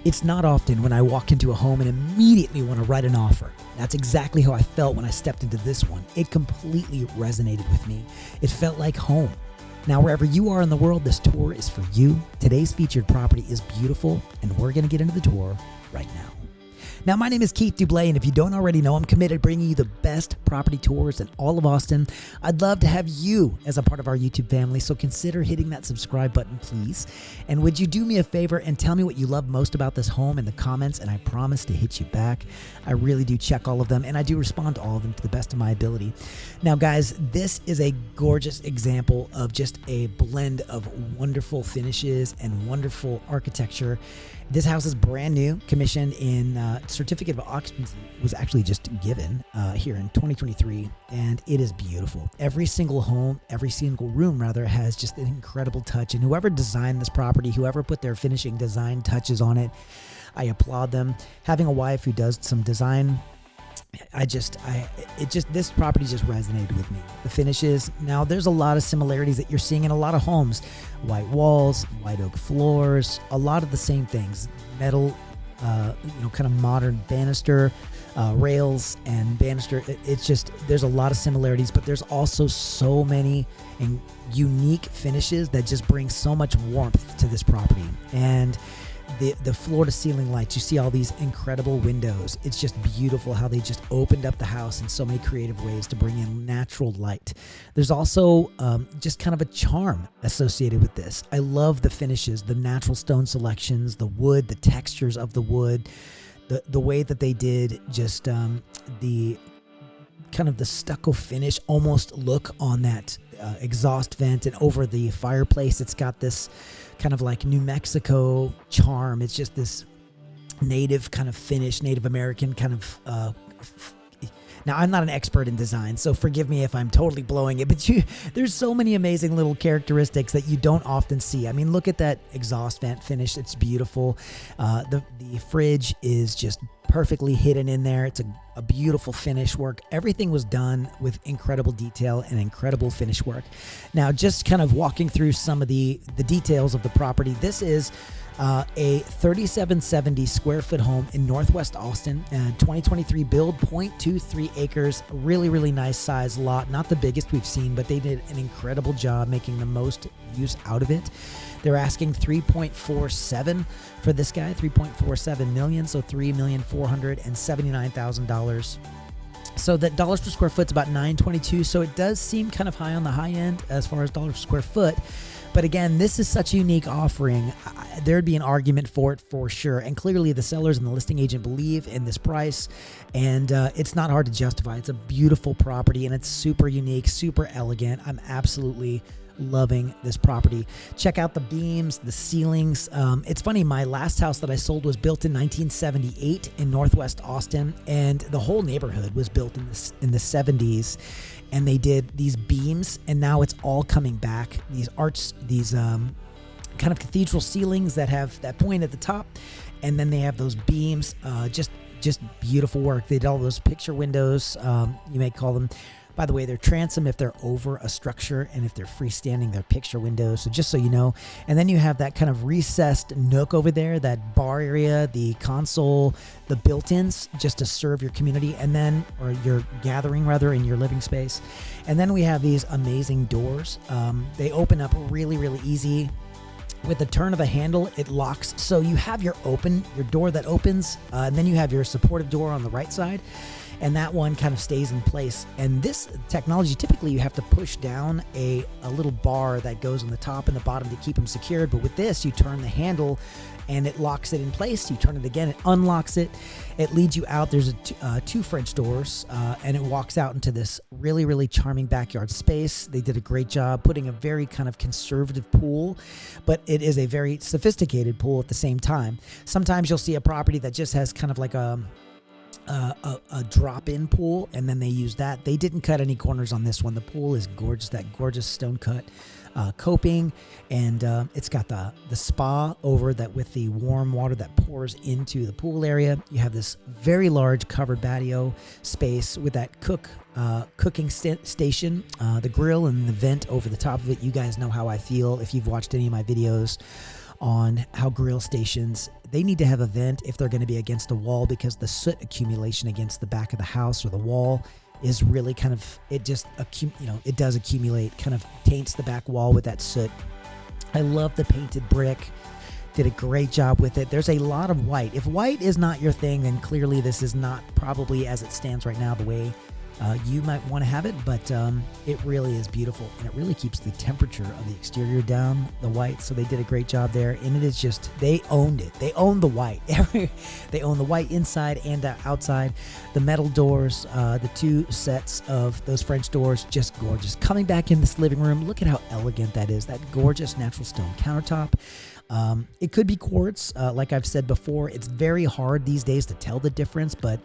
It's not often when I walk into a home and immediately want to write an offer. That's exactly how I felt when I stepped into this one. It completely resonated with me. It felt like home. Now, wherever you are in the world, this tour is for you. Today's featured property is beautiful, and we're going to get into the tour right now. Now, my name is Keith Duble, and if you don't already know, I'm committed to bringing you the best property tours in all of Austin. I'd love to have you as a part of our YouTube family, so consider hitting that subscribe button, please. And would you do me a favor and tell me what you love most about this home in the comments, and I promise to hit you back. I really do check all of them, and I do respond to all of them to the best of my ability. Now, guys, this is a gorgeous example of just a blend of wonderful finishes and wonderful architecture. This house is brand new, commissioned in certificate of occupancy was actually just given here in 2023, and it is beautiful. Every single home, every single room rather, has just an incredible touch, and whoever designed this property, whoever put their finishing design touches on it, I applaud them. Having a wife who does some design, this property just resonated with me. The finishes, now there's a lot of similarities that you're seeing in a lot of homes. White walls, white oak floors, a lot of the same things. Metal, kind of modern banister, rails and banister. It's just, there's a lot of similarities, but there's also so many and unique finishes that just bring so much warmth to this property. And the floor to ceiling lights, you see all these incredible windows. It's just beautiful how they just opened up the house in so many creative ways to bring in natural light. There's also just kind of a charm associated with this. I love the finishes, the natural stone selections, the wood, the textures of the wood, the way that they did just the kind of the stucco finish almost look on that exhaust vent, and over the fireplace it's got this kind of like New Mexico charm. It's just this native kind of finish, Native American kind of now, I'm not an expert in design, so forgive me if I'm totally blowing it, but there's so many amazing little characteristics that you don't often see. I mean, look at that exhaust vent finish. It's beautiful. The fridge is just perfectly hidden in there. It's a beautiful finish work. Everything was done with incredible detail and incredible finish work. Now, just kind of walking through some of the details of the property. This is a 3770 square foot home in Northwest Austin, 2023 build, 0.23 acres, really, really nice size lot. Not the biggest we've seen, but they did an incredible job making the most use out of it. They're asking $3.47 for this guy, $3.47 million, so $3,479,000. So that dollars per square foot is about $922. So it does seem kind of high on the high end as far as dollars per square foot. But again, this is such a unique offering. There'd be an argument for it for sure. And clearly the sellers and the listing agent believe in this price. And it's not hard to justify. It's a beautiful property and it's super unique, super elegant. I'm absolutely loving this property. Check out the beams, the ceilings. It's funny, my last house that I sold was built in 1978 in Northwest Austin, and the whole neighborhood was built in the 70s. And they did these beams, and now it's all coming back. These arch, these kind of cathedral ceilings that have that point at the top, and then they have those beams. Just beautiful work. They did all those picture windows. You may call them. By the way, they're transom if they're over a structure, and if they're freestanding, they're picture windows. So just so you know. And then you have that kind of recessed nook over there, that bar area, the console, the built-ins, just to serve your community, and then, or your gathering rather, in your living space. And then we have these amazing doors. They open up really, really easy. With the turn of a handle, it locks. So you have your door that opens, and then you have your supportive door on the right side. And that one kind of stays in place. And this technology, typically you have to push down a little bar that goes on the top and the bottom to keep them secured. But with this, you turn the handle and it locks it in place. You turn it again, it unlocks it. It leads you out. There's two French doors, and it walks out into this really, really charming backyard space. They did a great job putting a very kind of conservative pool, but it is a very sophisticated pool at the same time. Sometimes you'll see a property that just has kind of like a drop-in pool, and then they use that. They didn't cut any corners on this one. The pool is gorgeous, that gorgeous stone cut coping, and it's got the spa over that with the warm water that pours into the pool area. You have this very large covered patio space with that cooking station, the grill and the vent over the top of it. You guys know how I feel if you've watched any of my videos on how grill stations, they need to have a vent if they're going to be against a wall, because the soot accumulation against the back of the house or the wall is really kind of, it just, it does accumulate, kind of taints the back wall with that soot. I love the painted brick. Did a great job with it. There's a lot of white. If white is not your thing, then clearly this is not probably, as it stands right now, the way you might want to have it, but it really is beautiful, and it really keeps the temperature of the exterior down, the white. So they did a great job there, and it is just, they owned it. They owned the white. They own the white inside and outside. The metal doors, the 2 sets of those French doors, just gorgeous. Coming back in this living room, look at how elegant that is. That gorgeous natural stone countertop. It could be quartz. Like I've said before, it's very hard these days to tell the difference, but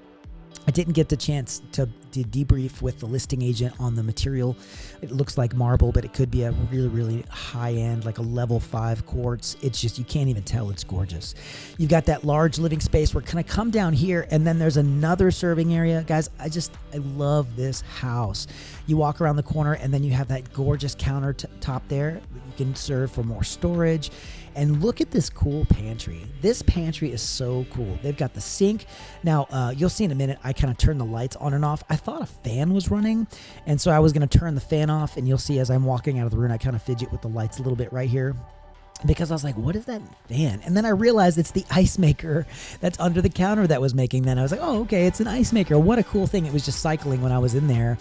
I didn't get the chance to debrief with the listing agent on the material. It looks like marble, but it could be a really, really high end, like a level 5 quartz. It's just, you can't even tell. It's gorgeous. You've got that large living space. We're going to come down here, and then there's another serving area. Guys, I love this house. You walk around the corner, and then you have that gorgeous countertop there. You can serve for more storage. And look at this cool pantry. This pantry is so cool. They've got the sink. Now, you'll see in a minute, I kind of turn the lights on and off. I thought a fan was running, and so I was going to turn the fan off, and you'll see as I'm walking out of the room, I kind of fidget with the lights a little bit right here, because I was like, what is that fan? And then I realized it's the ice maker that's under the counter that was making that. I was like, oh, okay, it's an ice maker. What a cool thing. It was just cycling when I was in there,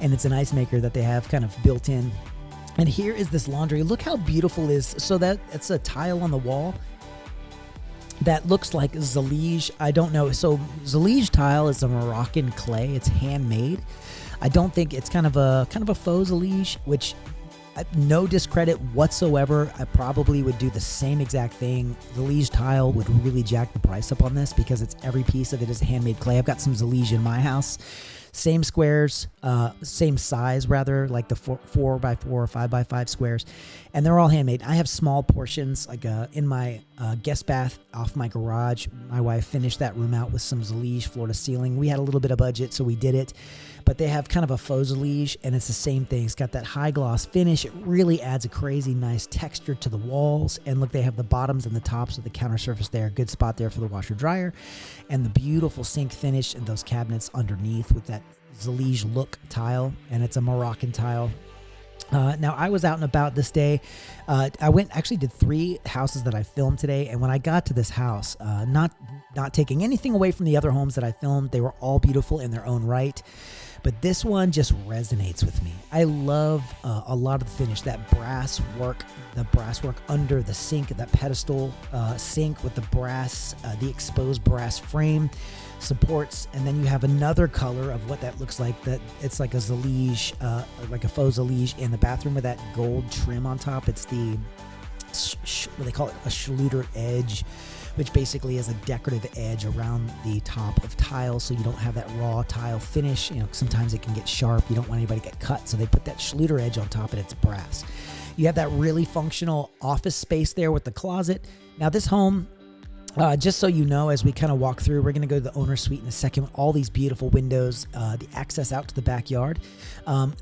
and it's an ice maker that they have kind of built in. And here is this laundry. Look how beautiful it is. So it's a tile on the wall that looks like Zalige. I don't know. So Zalige tile is a Moroccan clay. It's handmade. I don't think it's kind of a faux Zalige, which no discredit whatsoever. I probably would do the same exact thing. Zalige tile would really jack the price up on this, because it's every piece of it is handmade clay. I've got some Zalige in my house. Same squares, same size rather, like the 4x4 or 5x5 squares, and they're all handmade. I have small portions, like in my guest bath off my garage. My wife finished that room out with some Zalige floor to ceiling. We had a little bit of budget, so we did it, but they have kind of a faux Zalige, and it's the same thing. It's got that high gloss finish. It really adds a crazy nice texture to the walls. And look, they have the bottoms and the tops of the counter surface there. Good spot there for the washer dryer, and the beautiful sink finish and those cabinets underneath with that Zalige look tile, and it's a Moroccan tile. Now, I was out and about this day. I actually did 3 houses that I filmed today, and when I got to this house, not taking anything away from the other homes that I filmed, they were all beautiful in their own right, but this one just resonates with me. I love a lot of the finish, that brass work, the brass work under the sink, that pedestal sink with the brass, the exposed brass frame supports, and then you have another color of what that looks like. That it's like a Zalige, like a faux Zalige in the bathroom with that gold trim on top. It's the what they call it, a Schluter edge, which basically is a decorative edge around the top of tiles, so you don't have that raw tile finish. You know, sometimes it can get sharp. You don't want anybody to get cut, so they put that Schluter edge on top, and it's brass. You have that really functional office space there with the closet. Now, this home, just so you know, as we kind of walk through, we're going to go to the owner's suite in a second with all these beautiful windows, the access out to the backyard.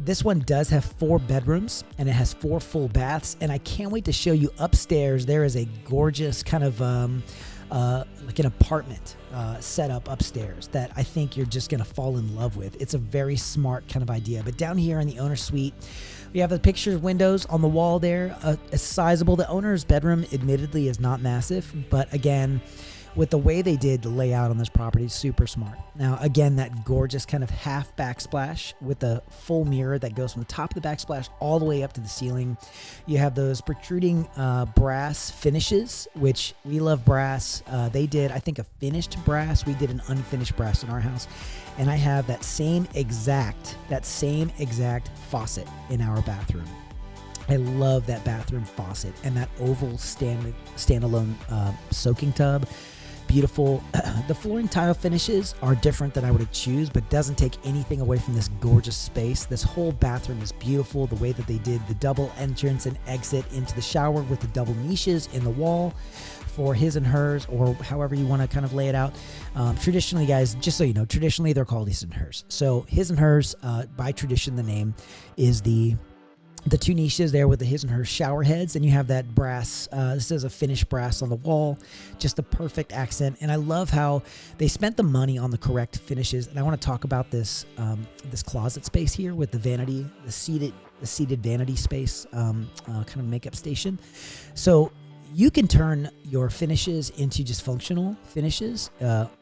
This one does have 4 bedrooms, and it has 4 full baths, and I can't wait to show you upstairs. There is a gorgeous kind of like an apartment set up upstairs that I think you're just going to fall in love with. It's a very smart kind of idea. But down here in the owner's suite, we have the picture of windows on the wall there, a sizable. The owner's bedroom admittedly is not massive, but again, with the way they did the layout on this property, super smart. Now, again, that gorgeous kind of half backsplash with the full mirror that goes from the top of the backsplash all the way up to the ceiling. You have those protruding brass finishes, which we love brass. They did, I think, a finished brass. We did an unfinished brass in our house. And I have that same exact faucet in our bathroom. I love that bathroom faucet and that oval standalone soaking tub. Beautiful. The flooring tile finishes are different than I would choose, but doesn't take anything away from this gorgeous space. This whole bathroom is beautiful. The way that they did the double entrance and exit into the shower with the double niches in the wall for his and hers, or however you want to kind of lay it out. Traditionally, guys, just so you know, traditionally they're called his and hers. So his and hers, by tradition, the name is the the two niches there with his and her shower heads, and you have that brass. This is a finished brass on the wall, just a perfect accent. And I love how they spent the money on the correct finishes. And I want to talk about this this closet space here with the vanity, the seated vanity space, kind of makeup station. So you can turn your finishes into just functional finishes,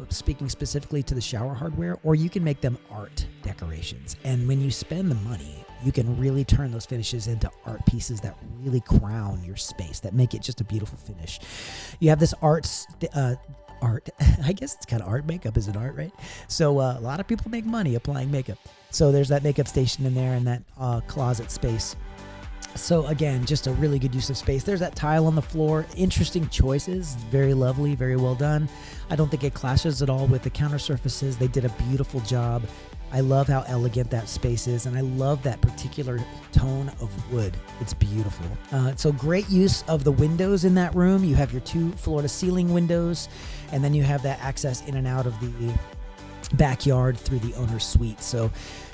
speaking specifically to the shower hardware, or you can make them art decorations. And when you spend the money, you can really turn those finishes into art pieces that really crown your space, that make it just a beautiful finish. You have this art, I guess it's kind of art. Makeup is an art, right? So a lot of people make money applying makeup. So there's that makeup station in there and that closet space. So again, just a really good use of space. There's that tile on the floor. Interesting choices. Very lovely, very well done. I don't think it clashes at all with the counter surfaces. They did a beautiful job. I love how elegant that space is, and I love that particular tone of wood. It's beautiful. So great use of the windows in that room. You have your two floor-to-ceiling windows, and then you have that access in and out of the backyard through the owner's suite. So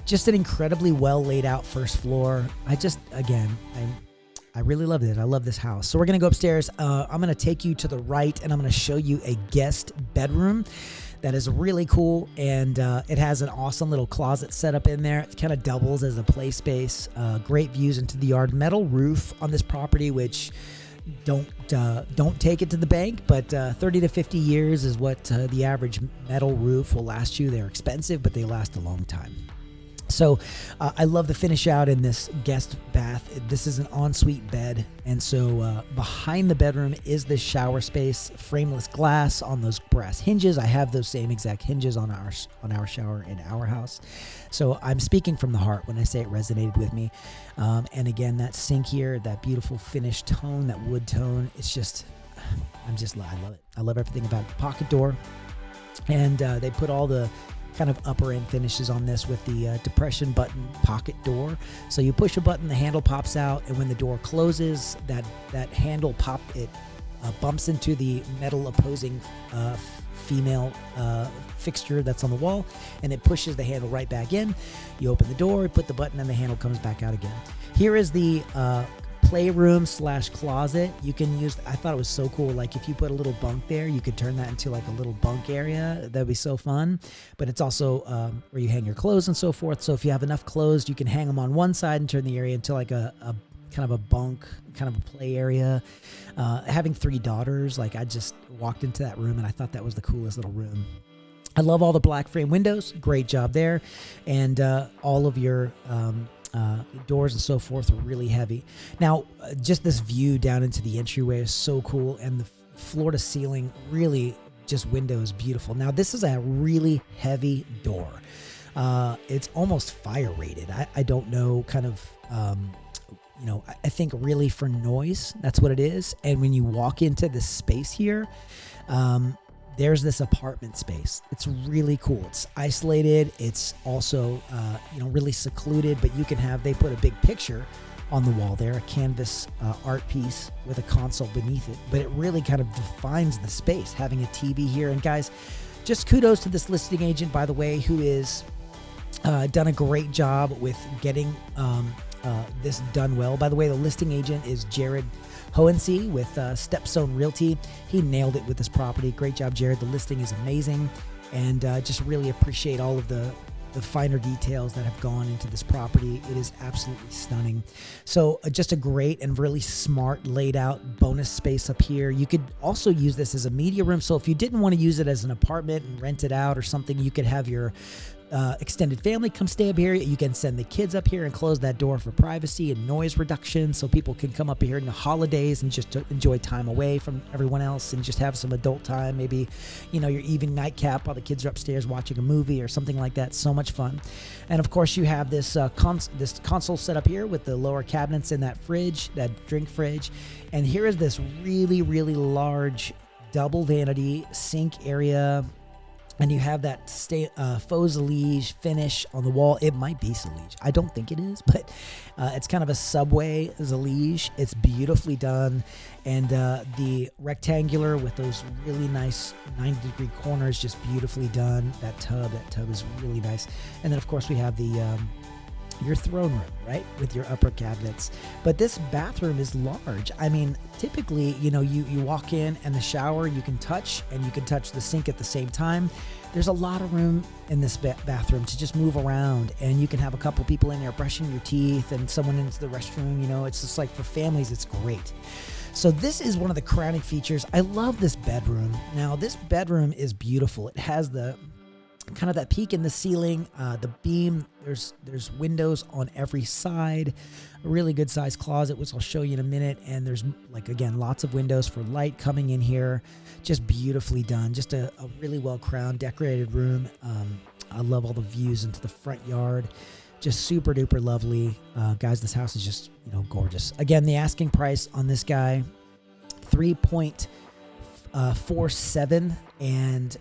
just an incredibly well laid out first floor. I really loved it. I love this house. So we're going to go upstairs. I'm going to take you to the right, and I'm going to show you a guest bedroom that is really cool. And it has an awesome little closet set up in there. It kind of doubles as a play space. Great views into the yard. Metal roof on this property, which don't take it to the bank, but 30 to 50 years is what the average metal roof will last you. They're expensive, but they last a long time. So I love the finish out in this guest bath. This is an ensuite bed. And so behind the bedroom is this shower space, frameless glass on those brass hinges. I have those same exact hinges on our shower in our house. So I'm speaking from the heart when I say it resonated with me. And again, that sink here, that beautiful finish tone, that wood tone, it's just, I love it. I love everything about it. Pocket door. And they put all the kind of upper end finishes on this with the depression button pocket door. So you push a button, the handle pops out, and when the door closes, that handle bumps into the metal opposing female fixture that's on the wall, and it pushes the handle right back in. You open the door, put the button, and the handle comes back out again. Here is the playroom / closet. You can use, I thought it was so cool, like if you put a little bunk there, you could turn that into like a little bunk area. That'd be so fun. But it's also where you hang your clothes and so forth. So if you have enough clothes, you can hang them on one side and turn the area into like a kind of a bunk, kind of a play area. Having 3 daughters, like I just walked into that room and I thought that was the coolest little room. I love all the black frame windows. Great job there. And all of your doors and so forth are really heavy. Now, just this view down into the entryway is so cool, and the floor to ceiling really just window is beautiful. Now, this is a really heavy door. It's almost fire rated. I don't know, kind of, I think really for noise, that's what it is. And when you walk into this space here, there's this apartment space. It's really cool. It's isolated. It's also, really secluded, but they put a big picture on the wall there, a canvas art piece with a console beneath it, but it really kind of defines the space, having a TV here. And guys, just kudos to this listing agent, by the way, who is done a great job with getting this done well. By the way, the listing agent is Jared Hohensee with StepStone Realty. He nailed it with this property. Great job, Jared. The listing is amazing, and just really appreciate all of the finer details that have gone into this property. It is absolutely stunning. So just a great and really smart laid out bonus space up here. You could also use this as a media room. So if you didn't want to use it as an apartment and rent it out or something, you could have your extended family come stay up here. You can send the kids up here and close that door for privacy and noise reduction, so people can come up here in the holidays and just to enjoy time away from everyone else and just have some adult time. Maybe, your evening nightcap while the kids are upstairs watching a movie or something like that. So much fun. And of course, you have this console set up here with the lower cabinets and that fridge, that drink fridge. And here is this really, really large double vanity sink area. And you have that faux Zalige finish on the wall. It might be Zalige. I don't think it is, but it's kind of a subway Zalige. It's beautifully done. And the rectangular with those really nice 90-degree corners, just beautifully done. That tub is really nice. And then, of course, we have the your throne room, right, with your upper cabinets. But this bathroom is large. I mean, typically, you know, you walk in and the shower you can touch, and you can touch the sink at the same time. There's a lot of room in this bathroom to just move around, and you can have a couple people in there brushing your teeth and someone into the restroom. You know, it's just like for families, it's great. So this is one of the crowning features. I love this bedroom. Now, this bedroom is beautiful. It has the kind of that peak in the ceiling, the beam. There's windows on every side, a really good sized closet, which I'll show you in a minute. And there's, like, again, lots of windows for light coming in here. Just beautifully done. Just a really well crowned, decorated room. I love all the views into the front yard. Just super duper lovely. Guys, this house is just, you know, gorgeous. Again, the asking price on this guy, 3.47, and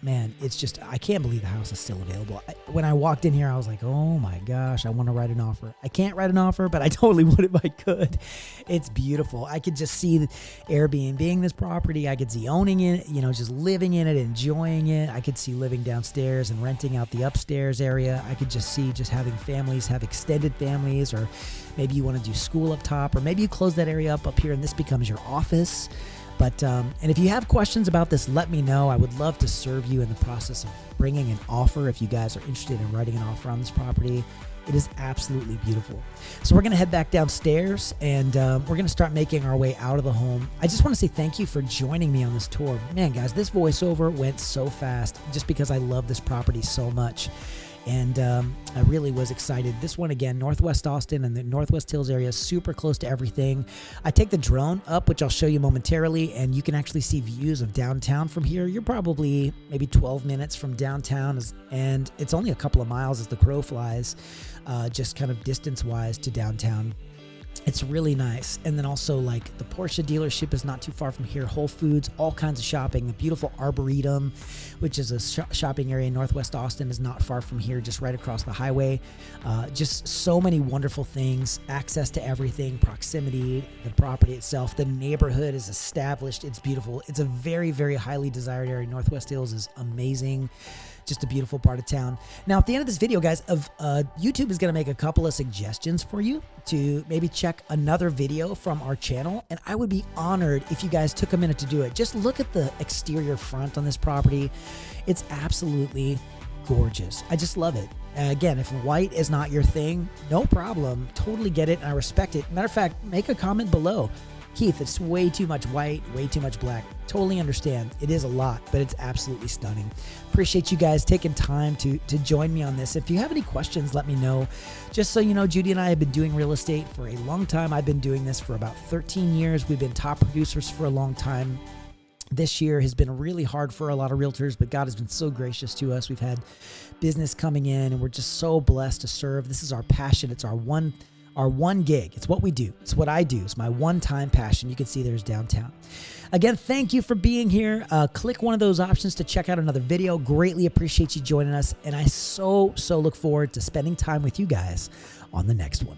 man, it's just, I can't believe the house is still available. When I walked in here, I was like, oh my gosh, I want to write an offer. I can't write an offer, but I totally would if I could. It's beautiful. I could just see Airbnb-ing this property. I could see owning it, you know, just living in it, enjoying it. I could see living downstairs and renting out the upstairs area. I could just see just having families, have extended families, or maybe you want to do school up top, or maybe you close that area up here and this becomes your office. But, and if you have questions about this, let me know. I would love to serve you in the process of bringing an offer if you guys are interested in writing an offer on this property. It is absolutely beautiful. So we're going to head back downstairs, and we're going to start making our way out of the home. I just want to say thank you for joining me on this tour. Man, guys, this voiceover went so fast just because I love this property so much. And I really was excited. This one, again, Northwest Austin and the Northwest Hills area, super close to everything. I take the drone up, which I'll show you momentarily, and you can actually see views of downtown from here. You're probably maybe 12 minutes from downtown, and it's only a couple of miles as the crow flies, just kind of distance-wise to downtown. It's really nice. And then also, like, the Porsche dealership is not too far from here. Whole Foods, all kinds of shopping. The beautiful Arboretum, which is a shopping area in Northwest Austin, is not far from here, just right across the highway. Just so many wonderful things. Access to everything, proximity, the property itself. The neighborhood is established. It's beautiful. It's a very, very highly desired area. Northwest Hills is amazing. Just a beautiful part of town. Now, at the end of this video, guys, YouTube is going to make a couple of suggestions for you to maybe check another video from our channel, and I would be honored if you guys took a minute to do it. Just look at the exterior front on this property. It's absolutely gorgeous. I just love it. Again, if white is not your thing, no problem. Totally get it, and I respect it. Matter of fact, make a comment below. Keith, it's way too much white, way too much black. Totally understand. It is a lot, but it's absolutely stunning. Appreciate you guys taking time to join me on this. If you have any questions, let me know. Just so you know, Judy and I have been doing real estate for a long time. I've been doing this for about 13 years. We've been top producers for a long time. This year has been really hard for a lot of realtors, but God has been so gracious to us. We've had business coming in, and we're just so blessed to serve. This is our passion. It's our one gig. It's what we do. It's what I do. It's my one-time passion. You can see there's downtown. Again, thank you for being here. Click one of those options to check out another video. Greatly appreciate you joining us. And I so look forward to spending time with you guys on the next one.